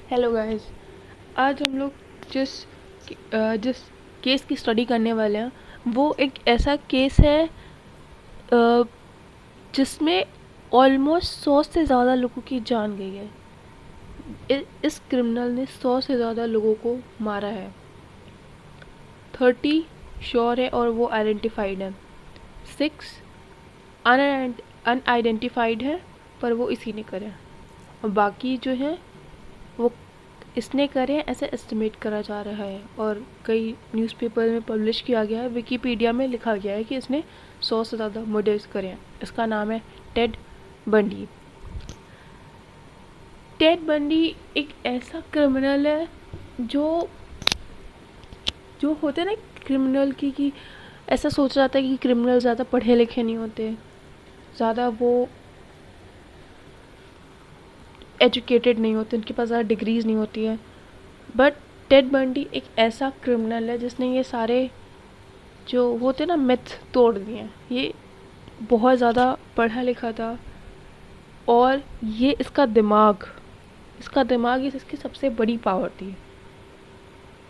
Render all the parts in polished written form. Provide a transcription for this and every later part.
Hello guys. आज हम लोग जिस जिस केस की स्टडी करने वाले हैं वो एक ऐसा केस है जिसमें ऑलमोस्ट 100 से ज़्यादा लोगों की जान गई है। इस क्रिमिनल ने 100 से ज़्यादा लोगों को मारा है। 30 श्योर है और वो आइडेंटिफाइड है। 6 अनआइडेंटिफाइड है पर वो इसी ने करे। और बाकी जो है वो इसने करे ऐसे एस्टिमेट करा जा रहा है और कई न्यूज़पेपर में पब्लिश किया गया है। विकीपीडिया में लिखा गया है कि इसने 100 से ज़्यादा मर्डर्स करे हैं। इसका नाम है टेड बंडी। टेड बंडी एक ऐसा क्रिमिनल है जो जो होते ना क्रिमिनल की ऐसा सोचा जाता है कि क्रिमिनल ज़्यादा पढ़े लिखे नहीं होते, ज़्यादा वो एजुकेटेड नहीं होते, उनके पास ज़्यादा डिग्रीज नहीं होती है। बट टेड बंडी एक ऐसा क्रिमिनल है जिसने ये सारे जो होते ना मिथ तोड़ दिए हैं। ये बहुत ज़्यादा पढ़ा लिखा था और ये इसका दिमाग इसकी सबसे बड़ी पावर थी।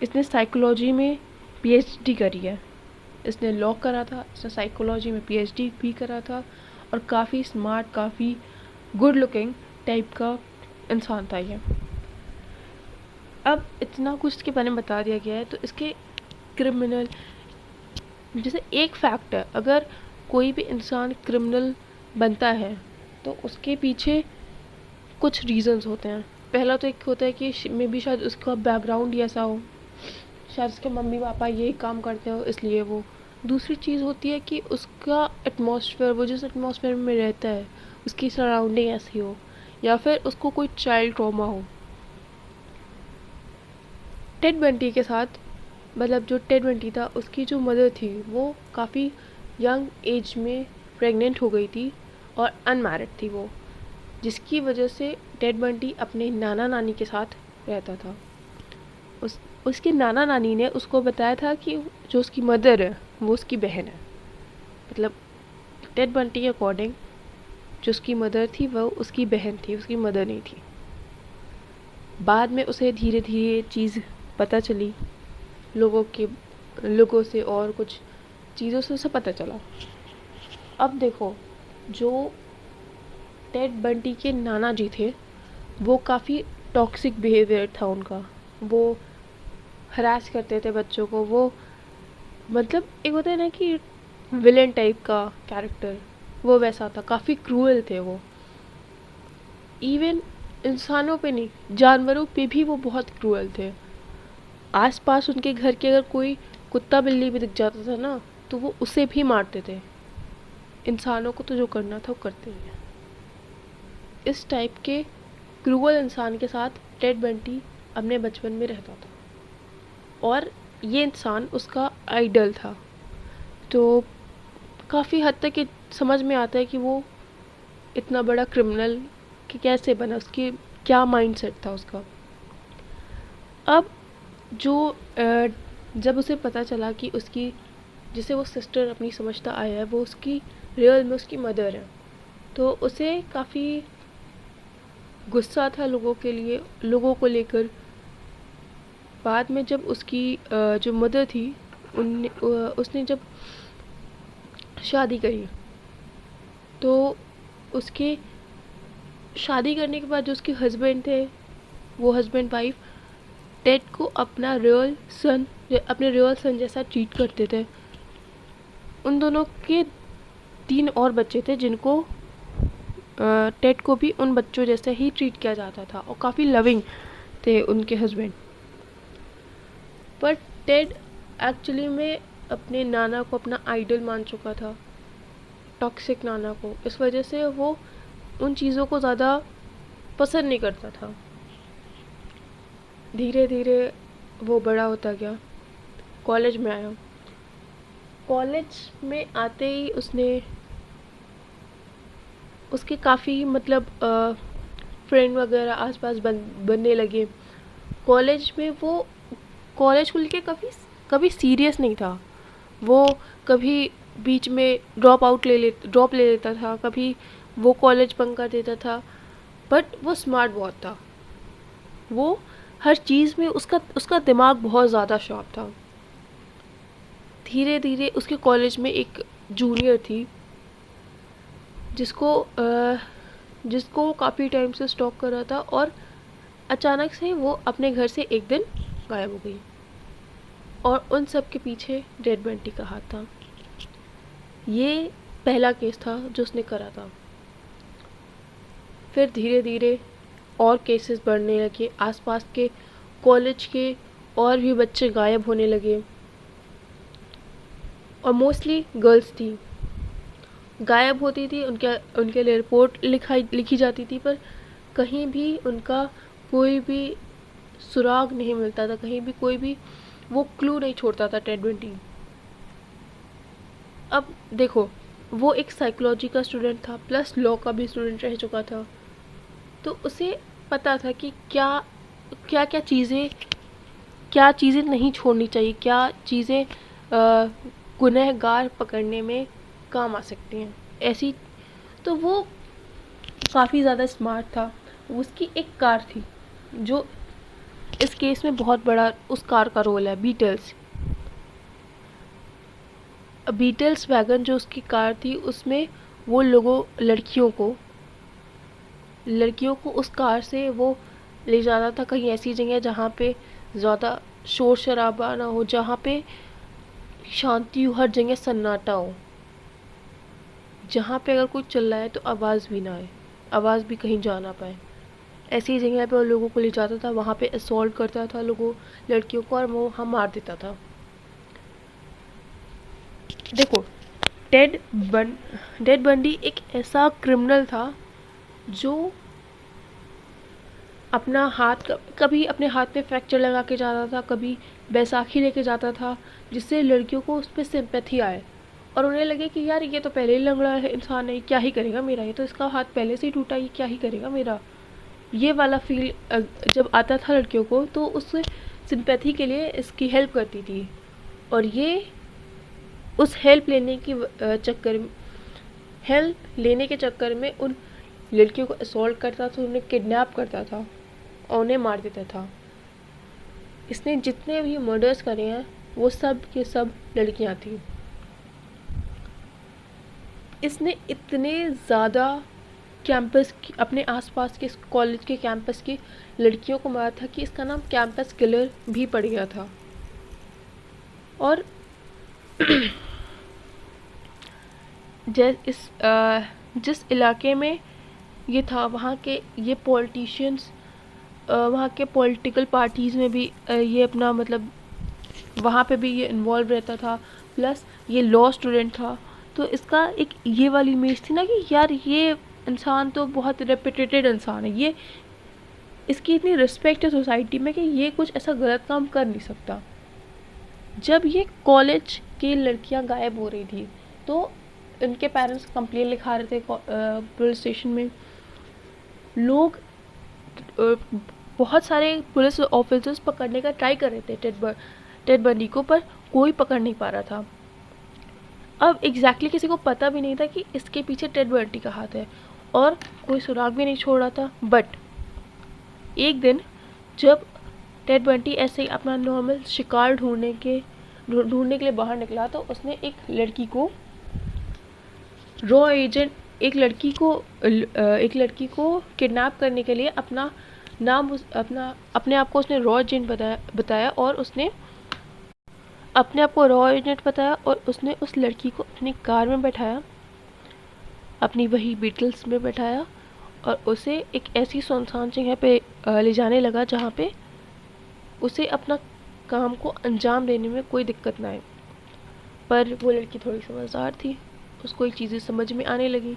इसने साइकोलॉजी में पीएचडी करी है। इसने लॉ करा था, इसने साइकोलॉजी में पीएचडी भी करा था और काफ़ी स्मार्ट, काफ़ी गुड लुकिंग टाइप का इंसान था ये। अब इतना कुछ इसके बारे में बता दिया गया है तो इसके क्रिमिनल जैसे एक फैक्ट है, अगर कोई भी इंसान क्रिमिनल बनता है तो उसके पीछे कुछ रीजंस होते हैं। पहला तो एक होता है कि मे बी शायद उसका बैकग्राउंड ही ऐसा हो, शायद उसके मम्मी पापा यही काम करते हो इसलिए वो। दूसरी चीज़ होती है कि उसका एटमॉस्फेयर, वो जिस एटमॉस्फेयर में रहता है उसकी सराउंडिंग ऐसी हो, या फिर उसको कोई चाइल्ड ट्रॉमा हो। टेड बंटी के साथ मतलब जो टेड बंटी था उसकी जो मदर थी वो काफ़ी यंग एज में प्रेग्नेंट हो गई थी और अनमैरिड थी वो, जिसकी वजह से टेड बंटी अपने नाना नानी के साथ रहता था। उसके नाना नानी ने उसको बताया था कि जो उसकी मदर है वो उसकी बहन है। मतलब टेड बंटी के अकॉर्डिंग जो उसकी मदर थी वो उसकी बहन थी, उसकी मदर नहीं थी। बाद में उसे धीरे धीरे चीज़ पता चली, लोगों से और कुछ चीज़ों से उसे पता चला। अब देखो, जो टेड बंटी के नाना जी थे वो काफ़ी टॉक्सिक बिहेवियर था उनका। वो हरास करते थे बच्चों को। वो मतलब एक होता है ना कि विलेन टाइप का कैरेक्टर, वो वैसा था। काफ़ी क्रूअल थे वो। इवन इंसानों पे नहीं, जानवरों पे भी वो बहुत क्रूअल थे। आसपास उनके घर के अगर कोई कुत्ता बिल्ली भी दिख जाता था ना तो वो उसे भी मारते थे। इंसानों को तो जो करना था वो करते ही हैं। इस टाइप के क्रूअल इंसान के साथ टेड बंटी अपने बचपन में रहता था और ये इंसान उसका आइडल था। तो काफ़ी हद तक ये समझ में आता है कि वो इतना बड़ा क्रिमिनल कि कैसे बना, उसकी क्या माइंडसेट था उसका। अब जो जब उसे पता चला कि उसकी जिसे वो सिस्टर अपनी समझता आया है वो उसकी रियल में उसकी मदर है, तो उसे काफ़ी गुस्सा था लोगों को लेकर। बाद में जब उसकी जो मदर थी उसने जब शादी करी तो उसके शादी करने के बाद जो उसके हस्बैंड थे, वो हस्बैंड वाइफ टेड को अपने रियल सन जैसा ट्रीट करते थे। उन दोनों के 3 और बच्चे थे जिनको टेड को भी उन बच्चों जैसे ही ट्रीट किया जाता था और काफ़ी लविंग थे उनके हस्बैंड। पर टेड एक्चुअली में अपने नाना को अपना आइडल मान चुका था, टॉक्सिक नाना को। इस वजह से वो उन चीज़ों को ज़्यादा पसंद नहीं करता था। धीरे धीरे वो बड़ा होता गया, कॉलेज में आया। कॉलेज में आते ही उसके काफ़ी मतलब फ्रेंड वगैरह आसपास बनने लगे। कॉलेज में वो कॉलेज को लेके कभी सीरियस नहीं था। वो कभी बीच में ड्रॉप ले लेता था, कभी वो कॉलेज बंक कर देता था। बट वो स्मार्ट बहुत था। वो हर चीज़ में उसका उसका दिमाग बहुत ज़्यादा शार्प था। धीरे धीरे उसके कॉलेज में एक जूनियर थी जिसको जिसको वो काफ़ी टाइम से स्टॉक कर रहा था, और अचानक से वो अपने घर से एक दिन गायब हो गई, और उन सब के पीछे डेड बंटी का हाथ था। ये पहला केस था जो उसने करा था। फिर धीरे धीरे और केसेस बढ़ने लगे, आसपास के कॉलेज के और भी बच्चे गायब होने लगे, और मोस्टली गर्ल्स थी गायब होती थी। उनके लिए रिपोर्ट लिखी जाती थी, पर कहीं भी उनका कोई भी सुराग नहीं मिलता था, कहीं भी कोई भी वो क्लू नहीं छोड़ता था टेड बंटी। अब देखो, वो एक साइकोलॉजी का स्टूडेंट था, प्लस लॉ का भी स्टूडेंट रह चुका था, तो उसे पता था कि क्या क्या क्या चीज़ें नहीं छोड़नी चाहिए, क्या चीज़ें गुनहगार पकड़ने में काम आ सकती हैं ऐसी। तो वो काफ़ी ज़्यादा स्मार्ट था। उसकी एक कार थी जो इस केस में बहुत बड़ा उस कार का रोल है, बीटल्स। बीटल्स वैगन जो उसकी कार थी, उसमें वो लड़कियों को उस कार से वो ले जाता था कहीं ऐसी जगह जहाँ पे ज़्यादा शोर शराबा ना हो, जहाँ पे शांति हो, हर जगह सन्नाटा हो, जहाँ पे अगर कोई चिल्ला है तो आवाज़ भी ना आए, आवाज़ भी कहीं जा ना पाए। ऐसी जगह पे वो लोगों को ले जाता था, वहाँ पे असॉल्ट करता था लड़कियों को, और वो वहाँ मार देता था। देखो, डेड बंडी एक ऐसा क्रिमिनल था जो अपना हाथ कभी अपने हाथ में फ्रैक्चर लगा के जाता था, कभी बैसाखी लेके जाता था, जिससे लड़कियों को उस पर सिंपैथी आए और उन्हें लगे कि यार ये तो पहले ही लंगड़ा है इंसान है, क्या ही करेगा मेरा, ये तो इसका हाथ पहले से ही टूटा, ये क्या ही करेगा मेरा। ये वाला फील जब आता था लड़कियों को, तो उस सिंपैथी के लिए इसकी हेल्प करती थी, और ये उस हेल्प लेने के चक्कर में उन लड़कियों को असॉल्ट करता था, उन्हें किडनैप करता था और उन्हें मार देता था। इसने जितने भी मर्डर्स करे हैं वो सब के सब लड़कियां थी। इसने इतने ज़्यादा अपने आसपास के कॉलेज के कैंपस की लड़कियों को मारा था कि इसका नाम कैंपस किलर भी पड़ गया था। और जिस इलाके में ये था, वहाँ के ये पॉलिटिशियंस, वहाँ के पॉलिटिकल पार्टीज़ में भी ये अपना मतलब वहाँ पे भी ये इन्वॉल्व रहता था, प्लस ये लॉ स्टूडेंट था। तो इसका एक ये वाली इमेज थी ना कि यार ये इंसान तो बहुत रेपुटेटेड इंसान है, ये इसकी इतनी रिस्पेक्ट है सोसाइटी में कि ये कुछ ऐसा गलत काम कर नहीं सकता। जब ये कॉलेज की लड़कियां गायब हो रही थी तो इनके पेरेंट्स कंप्लेन लिखा रहे थे पुलिस स्टेशन में। लोग बहुत सारे पुलिस ऑफिसर्स पकड़ने का ट्राई कर रहे थे टेड बंडी को, पर कोई पकड़ नहीं पा रहा था। अब एग्जैक्टली किसी को पता भी नहीं था कि इसके पीछे टेड बंडी का हाथ है, और कोई सुराग भी नहीं छोड़ रहा था। बट एक दिन जब टेड बंडी ऐसे ही अपना नॉर्मल शिकार ढूंढने के लिए बाहर निकला, तो उसने एक लड़की को किडनैप करने के लिए अपने आप को उसने रॉ एजेंट बताया, और उसने अपने आप को रॉ एजेंट बताया, और उसने उस लड़की को अपनी कार में बैठाया, अपनी वही बीटल्स में बैठाया, और उसे एक ऐसी सुनसान जगह पे ले जाने लगा जहाँ पे उसे अपना काम को अंजाम देने में कोई दिक्कत ना आए। पर वो लड़की थोड़ी समझदार थी, उसको एक चीज़ें समझ में आने लगी,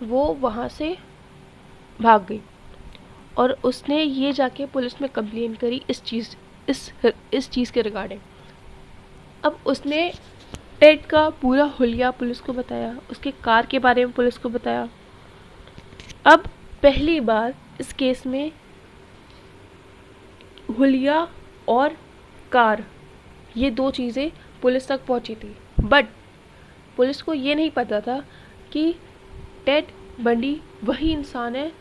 वो वहाँ से भाग गई, और उसने ये जाके पुलिस में कंप्लेन करी इस चीज़ के रिगार्डिंग। अब उसने टेड का पूरा हुलिया पुलिस को बताया, उसके कार के बारे में पुलिस को बताया। अब पहली बार इस केस में हुलिया और कार, ये दो चीज़ें पुलिस तक पहुंची थी, बट पुलिस को ये नहीं पता था कि टेड बंडी वही इंसान है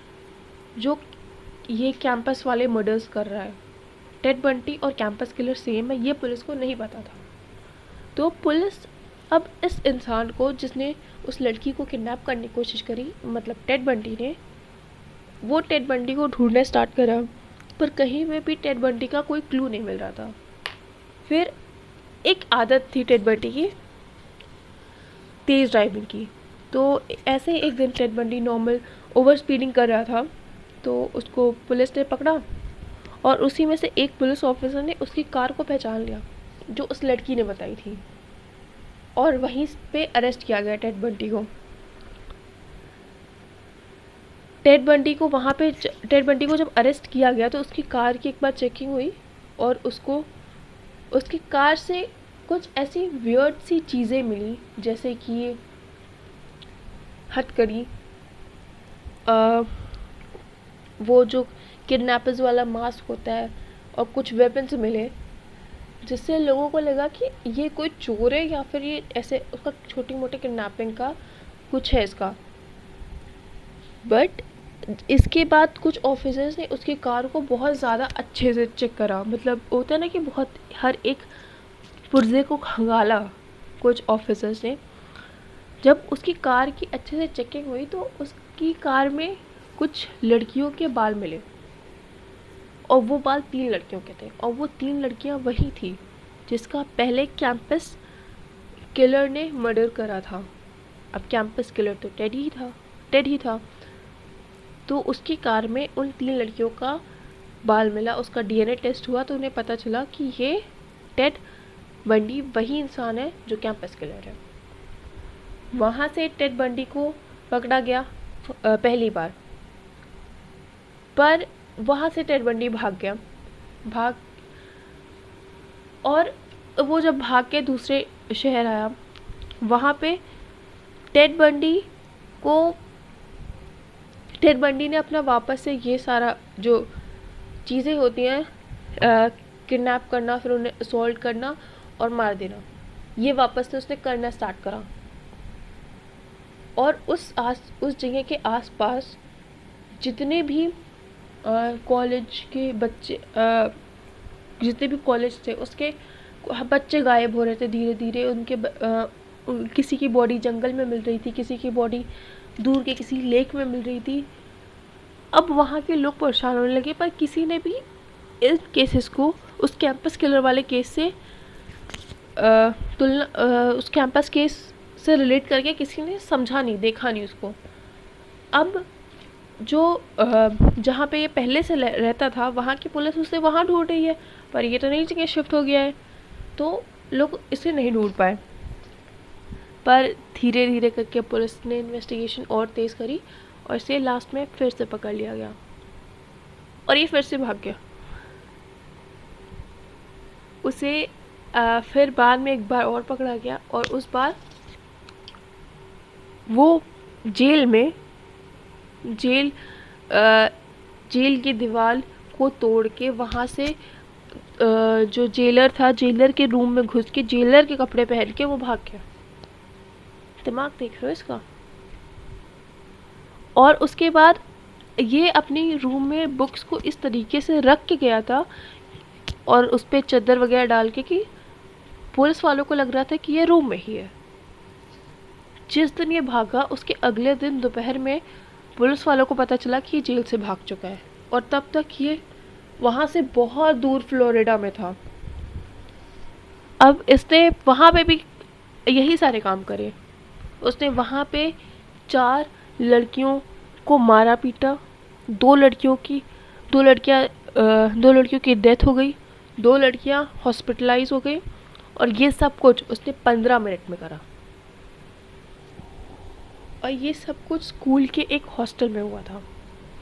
जो ये कैंपस वाले मर्डर्स कर रहा है। टेड बंटी और कैंपस किलर सेम है, ये पुलिस को नहीं पता था। तो पुलिस अब इस इंसान को, जिसने उस लड़की को किडनैप करने की कोशिश करी, मतलब टेड बंटी ने, वो टेड बंटी को ढूंढने स्टार्ट करा, पर कहीं में भी टेड बंटी का कोई क्लू नहीं मिल रहा था। फिर एक आदत थी टेड बंटी की, तेज़ ड्राइविंग की। तो ऐसे एक दिन Ted Bunty normal over speeding कर रहा था, तो उसको पुलिस ने पकड़ा और उसी में से एक पुलिस ऑफिसर ने उसकी कार को पहचान लिया जो उस लड़की ने बताई थी, और वहीं पे अरेस्ट किया गया टेड बंटी को। टेड बंटी को जब अरेस्ट किया गया तो उसकी कार की एक बार चेकिंग हुई और उसको उसकी कार से कुछ ऐसी वियर्ड सी चीज़ें मिली, जैसे कि हथकड़ी, वो जो किडनैपर्स वाला मास्क होता है, और कुछ वेपन्स मिले, जिससे लोगों को लगा कि ये कोई चोर है या फिर ये ऐसे उसका छोटी मोटी किडनैपिंग का कुछ है इसका। बट इसके बाद कुछ ऑफिसर्स ने उसकी कार को बहुत ज़्यादा अच्छे से चेक करा, मतलब होता है ना कि बहुत हर एक पुर्जे को खंगाला कुछ ऑफिसर्स ने। जब उसकी कार की अच्छे से चेकिंग हुई तो उसकी कार में कुछ लड़कियों के बाल मिले, और वो बाल 3 लड़कियों के थे, और वो 3 लड़कियां वही थी जिसका पहले कैंपस किलर ने मर्डर करा था। अब कैंपस किलर तो टेड ही था। तो उसकी कार में उन 3 लड़कियों का बाल मिला, उसका डीएनए टेस्ट हुआ, तो उन्हें पता चला कि ये टेड बंडी वही इंसान है जो कैंपस किलर है। वहाँ से टेड बंडी को पकड़ा गया पहली बार, पर वहाँ से टेड बंडी भाग और वो जब भाग के दूसरे शहर आया, वहाँ पे टेड बंडी ने अपना वापस से ये सारा जो चीज़ें होती हैं, किडनैप करना, फिर उन्हें असॉल्ट करना और मार देना, ये वापस से उसने करना स्टार्ट करा। और उस जगह के आसपास जितने भी कॉलेज के बच्चे, जितने भी कॉलेज थे, उसके बच्चे गायब हो रहे थे धीरे धीरे। किसी की बॉडी जंगल में मिल रही थी, किसी की बॉडी दूर के किसी लेक में मिल रही थी। अब वहाँ के लोग परेशान होने लगे, पर किसी ने भी इन केसेस को उस कैंपस किलर वाले केस से उस कैंपस केस से रिलेट करके किसी ने समझा नहीं, देखा नहीं उसको। अब जो जहाँ पे ये पहले से रहता था, वहाँ की पुलिस उसे वहाँ ढूंढ रही है, पर ये तो नई जगह शिफ्ट हो गया है, तो लोग इसे नहीं ढूंढ पाए। पर धीरे धीरे करके पुलिस ने इन्वेस्टिगेशन और तेज़ करी और इसे लास्ट में फिर से पकड़ लिया गया, और ये फिर से भाग गया। उसे फिर बाद में एक बार और पकड़ा गया, और उस बार वो जेल की दीवार को तोड़ के वहाँ से जो जेलर था, जेलर के रूम में घुस के जेलर के कपड़े पहन के वो भाग गया। दिमाग देख रहे हो इसका। और उसके बाद ये अपनी रूम में बुक्स को इस तरीके से रख के गया था, और उस पर चादर वगैरह डाल के, कि पुलिस वालों को लग रहा था कि ये रूम में ही है। जिस दिन ये भागा, उसके अगले दिन दोपहर में पुलिस वालों को पता चला कि ये जेल से भाग चुका है, और तब तक ये वहाँ से बहुत दूर फ्लोरिडा में था। अब इसने वहाँ पे भी यही सारे काम करे। उसने वहाँ पे 4 लड़कियों को मारा पीटा, 2 लड़कियों की डेथ हो गई, 2 लड़कियाँ हॉस्पिटलाइज हो गई, और ये सब कुछ उसने 15 मिनट में करा। और ये सब कुछ स्कूल के एक हॉस्टल में हुआ था।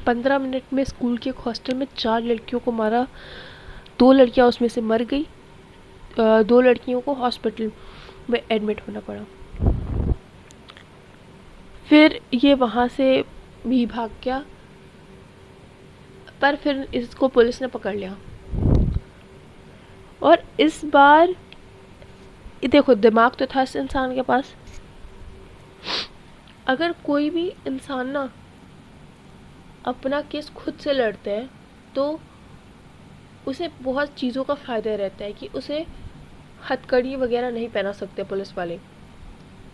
15 मिनट में स्कूल के एक हॉस्टल में 4 लड़कियों को मारा, 2 लड़कियां उसमें से मर गई, 2 लड़कियों को हॉस्पिटल में एडमिट होना पड़ा। फिर ये वहाँ से भी भाग गया, पर फिर इसको पुलिस ने पकड़ लिया। और इस बार देखो, दिमाग तो था इस इंसान के पास। अगर कोई भी इंसान ना अपना केस खुद से लड़ता है तो उसे बहुत चीज़ों का फ़ायदा रहता है कि उसे हथकड़ी वगैरह नहीं पहना सकते पुलिस वाले।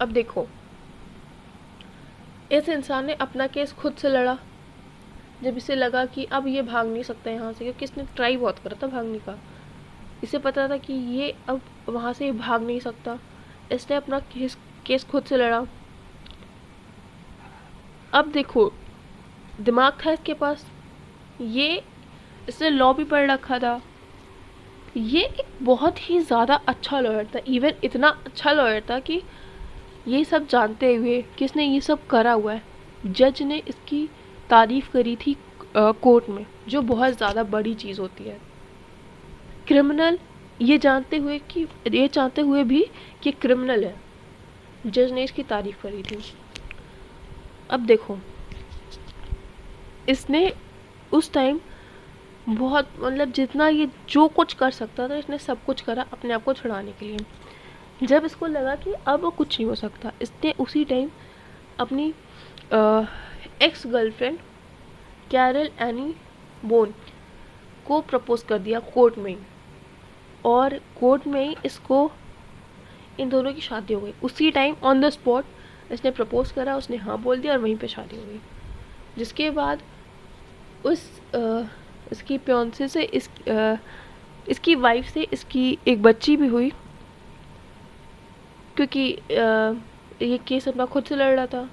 अब देखो, इस इंसान ने अपना केस खुद से लड़ा जब इसे लगा कि अब ये भाग नहीं सकता यहाँ से, क्योंकि इसने ट्राई बहुत करा था भागने का। इसे पता था कि ये अब वहाँ से भाग नहीं सकता, इसने अपना केस खुद से लड़ा। अब देखो, दिमाग था इसके पास, ये इसने लॉ भी पढ़ रखा था, ये एक बहुत ही ज़्यादा अच्छा लॉयर था। इवन इतना अच्छा लॉयर था कि ये सब जानते हुए कि इसने ये सब करा हुआ है, जज ने इसकी तारीफ़ करी थी कोर्ट में, जो बहुत ज़्यादा बड़ी चीज़ होती है। क्रिमिनल ये जानते हुए भी कि क्रिमिनल है, जज ने इसकी तारीफ़ करी थी। अब देखो, इसने उस टाइम बहुत, मतलब जितना ये जो कुछ कर सकता था इसने सब कुछ करा अपने आप को छुड़ाने के लिए। जब इसको लगा कि अब कुछ नहीं हो सकता, इसने उसी टाइम अपनी ex girlfriend Carol Ann Boone को प्रपोज कर दिया कोर्ट में ही, और कोर्ट में ही इसको इन दोनों की शादी हो गई। उसी टाइम ऑन द स्पॉट इसने प्रपोज करा, उसने हाँ बोल दिया और वहीं पे शादी हो गई। जिसके बाद इसकी फियांसे से इसकी वाइफ से इसकी एक बच्ची भी हुई, क्योंकि ये केस अपना खुद से लड़ रहा था।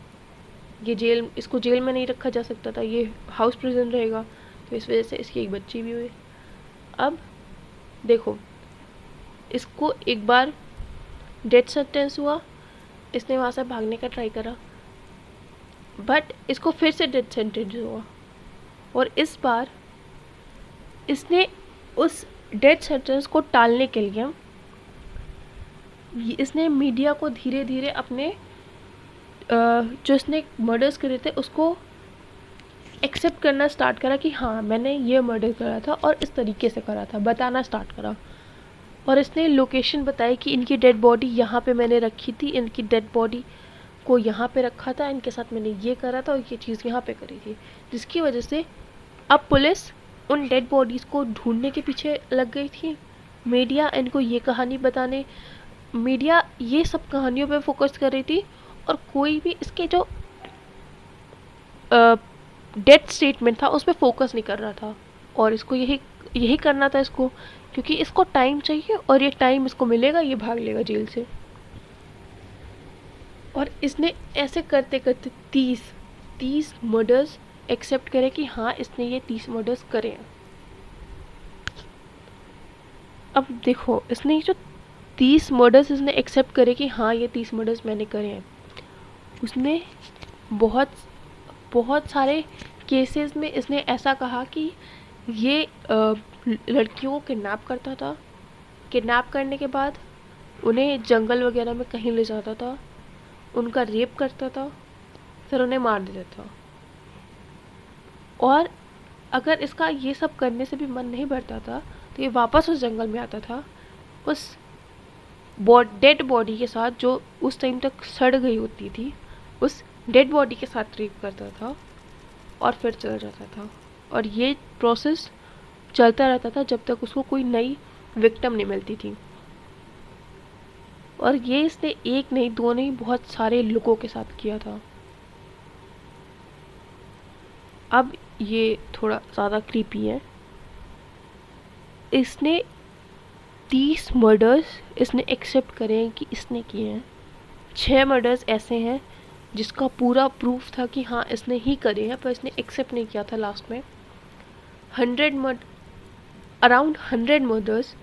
इसको जेल में नहीं रखा जा सकता था, ये हाउस प्रिजन रहेगा, तो इस वजह से इसकी एक बच्ची भी हुई। अब देखो, इसको एक बार डेथ सेंटेंस हुआ, इसने वहाँ से भागने का ट्राई करा, बट इसको फिर से डेथ सेंटेंस हुआ, और इस बार इसने उस डेथ सेंटेंस को टालने के लिए इसने मीडिया को धीरे धीरे अपने जो इसने मर्डर्स करे थे उसको एक्सेप्ट करना स्टार्ट करा कि हाँ मैंने ये मर्डर करा था और इस तरीके से करा था, बताना स्टार्ट करा। और इसने लोकेशन बताई कि इनकी डेड बॉडी यहाँ पे मैंने रखी थी, इनकी डेड बॉडी को यहाँ पे रखा था, इनके साथ मैंने ये करा था और ये चीज़ यहाँ पे करी थी। जिसकी वजह से अब पुलिस उन डेड बॉडीज़ को ढूंढने के पीछे लग गई थी। मीडिया इनको ये कहानी बताने, मीडिया ये सब कहानियों पे फोकस कर रही थी, और कोई भी इसके जो डेथ स्टेटमेंट था उस पर फोकस नहीं कर रहा था। और इसको यही करना था इसको, क्योंकि इसको टाइम चाहिए और ये टाइम इसको मिलेगा, ये भाग लेगा जेल से। और इसने ऐसे करते करते 30 मर्डर्स एक्सेप्ट करे कि हाँ इसने ये 30 मर्डर्स करे हैं। अब देखो, इसने जो 30 मर्डर्स इसने एक्सेप्ट करे कि हाँ ये 30 मर्डर्स मैंने करे हैं, उसने बहुत सारे केसेस में इसने ऐसा कहा कि ये लड़कियों को किडनैप करता था, किडनैप करने के बाद उन्हें जंगल वगैरह में कहीं ले जाता था, उनका रेप करता था, फिर उन्हें मार देता था। और अगर इसका ये सब करने से भी मन नहीं भरता था तो ये वापस उस जंगल में आता था, उस डेड बॉडी के साथ जो उस टाइम तक सड़ गई होती थी, उस डेड बॉडी के साथ रेप करता था और फिर चला जाता था। और ये प्रोसेस चलता रहता था जब तक उसको कोई नई विक्टिम नहीं मिलती थी। और ये इसने एक नहीं, दो नहीं, बहुत सारे लोगों के साथ किया था। अब ये थोड़ा ज़्यादा क्रीपी है। इसने 30 मर्डर्स इसने एक्सेप्ट करे हैं कि इसने किए हैं। 6 मर्डर्स ऐसे हैं जिसका पूरा प्रूफ था कि हाँ इसने ही करे हैं, पर इसने एक्सेप्ट नहीं किया था लास्ट में। अराउंड 100 मर्डर्स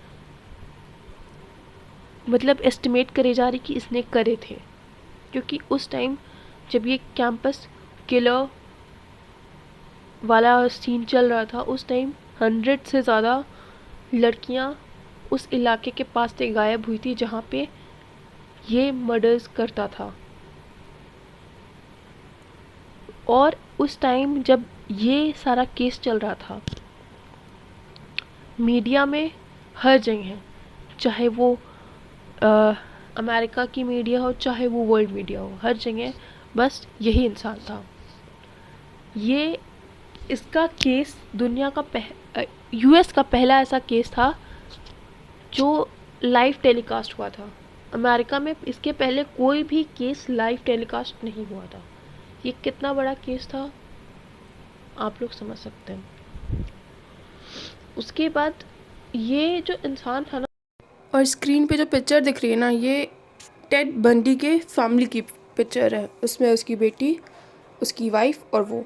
मतलब एस्टिमेट करे जा रही कि इसने करे थे, क्योंकि उस टाइम जब ये कैंपस किलर वाला सीन चल रहा था, उस टाइम 100 से ज़्यादा लड़कियां उस इलाके के पास से गायब हुई थी जहाँ पे ये मर्डर्स करता था। और उस टाइम जब ये सारा केस चल रहा था, मीडिया में हर जगह, चाहे वो अमेरिका की मीडिया हो चाहे वो वर्ल्ड मीडिया हो, हर जगह बस यही इंसान था। ये इसका केस दुनिया का यूएस का पहला ऐसा केस था जो लाइव टेलीकास्ट हुआ था। अमेरिका में इसके पहले कोई भी केस लाइव टेलीकास्ट नहीं हुआ था। ये कितना बड़ा केस था आप लोग समझ सकते हैं। उसके बाद ये जो इंसान था ना, और स्क्रीन पे जो पिक्चर दिख रही है ना, ये टेड बंडी के फैमिली की पिक्चर है। उसमें उसकी बेटी, उसकी वाइफ और वो।